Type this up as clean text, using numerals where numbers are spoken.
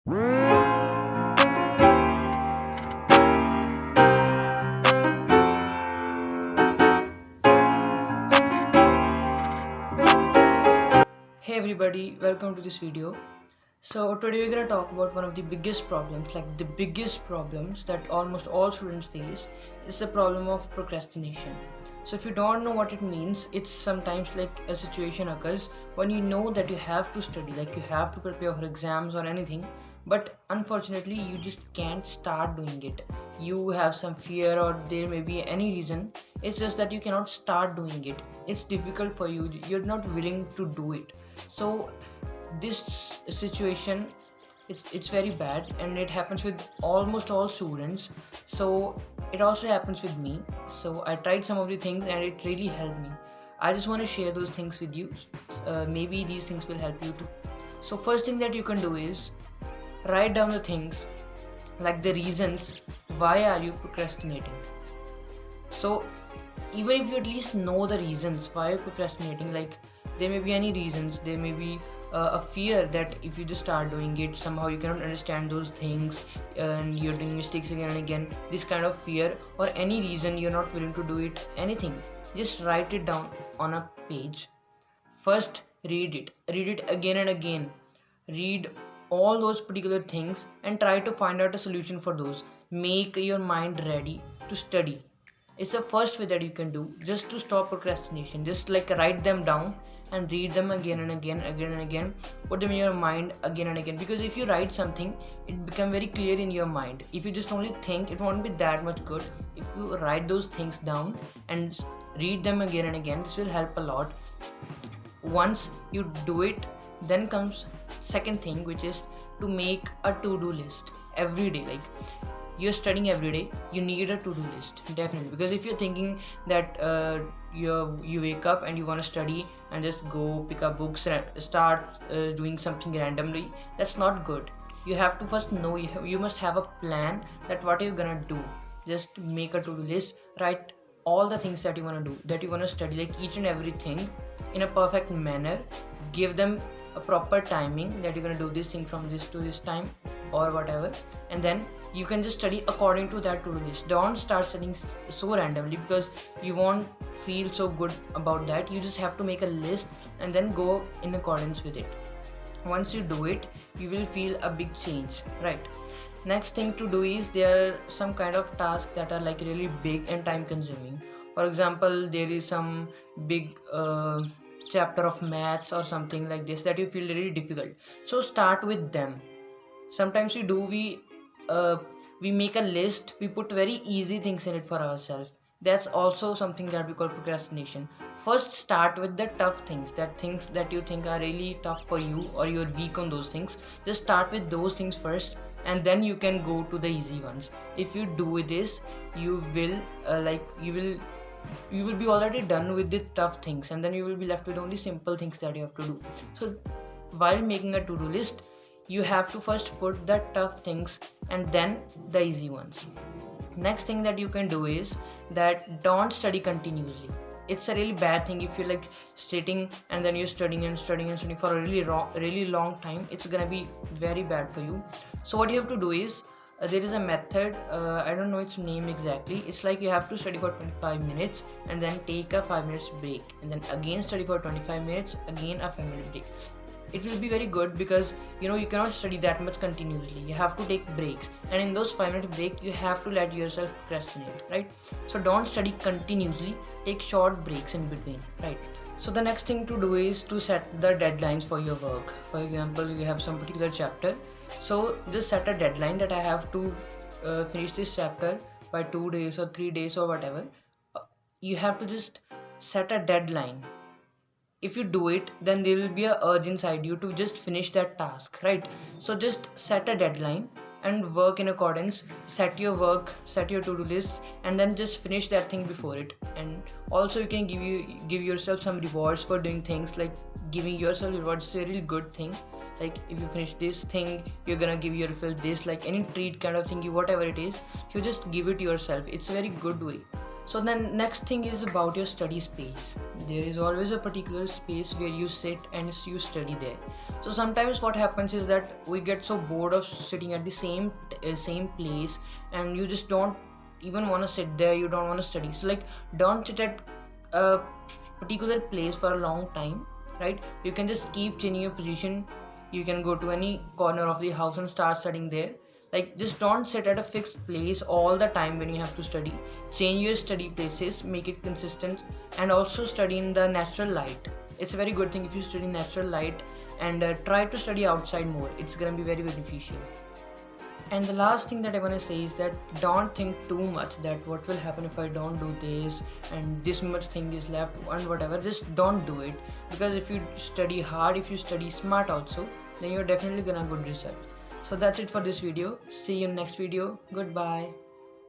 Hey everybody, welcome to this video. So today we're gonna talk about one of the biggest problems, like the biggest problems that almost all students face is the problem of procrastination. So if you don't know what it means, it's sometimes like a situation occurs when you know that you have to study, like you have to prepare for exams or anything, but unfortunately you just can't start doing it. You have some fear or there may be any reason. It's just that you cannot start doing it. It's difficult for you. You're not willing to do it. So this situation, it's very bad and it happens with almost all students. So it also happens with me. So I tried some of the things and it really helped me. I just want to share those things with you. Maybe these things will help you too. So first thing that you can do is write down the things, like the reasons why are you procrastinating. So even if you at least know the reasons why you're procrastinating, like there may be any reasons, there may be a fear that if you just start doing it somehow you cannot understand those things and you're doing mistakes again and again, this kind of fear or any reason you're not willing to do it, anything, just write it down on a page. First read it again and again, read all those particular things and try to find out a solution for those. Make your mind ready to study. It's the first way that you can do just to stop procrastination. Just like write them down and read them again and again, put them in your mind again and again, because if you write something it become very clear in your mind. If you just only think, it won't be that much good. If you write those things down and read them again and again, this will help a lot. Once you do it, then comes second thing, which is to make a to-do list every day. Like you're studying every day, you need a to-do list definitely, because if you're thinking that you wake up and you want to study and just go pick up books and start doing something randomly, that's not good. You have to first know, you must have a plan that what are you gonna do. Just make a to-do list, write all the things that you want to do, that you want to study, like each and everything in a perfect manner. Give them a proper timing that you're going to do this thing from this to this time or whatever, and then you can just study according to that to-do list. Don't start studying so randomly, because you won't feel so good about that. You just have to make a list and then go in accordance with it. Once you do it, you will feel a big change, right? Next thing to do is, there are some kind of tasks that are like really big and time consuming. For example, there is some big chapter of maths or something like this that you feel really difficult, so start with them. Sometimes uh, we make a list, we put very easy things in it for ourselves. That's also something that we call procrastination. First start with the tough things, that things that you think are really tough for you or you're weak on those things. Just start with those things first, and then you can go to the easy ones. If you do this, you will you will be already done with the tough things, and then you will be left with only simple things that you have to do. So while making a to-do list, you have to first put the tough things and then the easy ones. Next thing that you can do is that don't study continuously. It's a really bad thing if you're like sitting and then you're studying and studying and studying for a really long time. It's gonna be very bad for you. So what you have to do is, there is a method, I don't know its name exactly. It's like you have to study for 25 minutes and then take a 5 minutes break, and then again study for 25 minutes, again a 5 minute break. It will be very good, because you cannot study that much continuously. You have to take breaks, and in those 5 minute break you have to let yourself procrastinate, right? So don't study continuously, take short breaks in between, right? So the next thing to do is to set the deadlines for your work. For example, you have some particular chapter, so just set a deadline that I have to finish this chapter by 2 days or 3 days or whatever. You have to just set a deadline. If you do it, then there will be a urge inside you to just finish that task, right? So just set a deadline and work in accordance. Set your work, set your to-do list, and then just finish that thing before it. And also you can give yourself some rewards for doing things, like giving yourself rewards is a really good thing. Like if you finish this thing, you're gonna give yourself this, like any treat kind of thing, whatever it is, you just give it yourself. It's a very good way. So then next thing is about your study space. There is always a particular space where you sit and you study there. So sometimes what happens is that we get so bored of sitting at the same place, and you just don't even want to sit there, you don't want to study. So like, don't sit at a particular place for a long time, right? You can just keep changing your position. You can go to any corner of the house and start studying there. Like, just don't sit at a fixed place all the time when you have to study. Change your study places, make it consistent, and also study in the natural light. It's a very good thing if you study natural light, and try to study outside more. It's gonna be very beneficial. And the last thing that I want to say is that don't think too much that what will happen if I don't do this and this much thing is left and whatever. Just don't do it, because if you study hard, if you study smart also, then you're definitely gonna good result. So that's it for this video. See you in next video. Goodbye.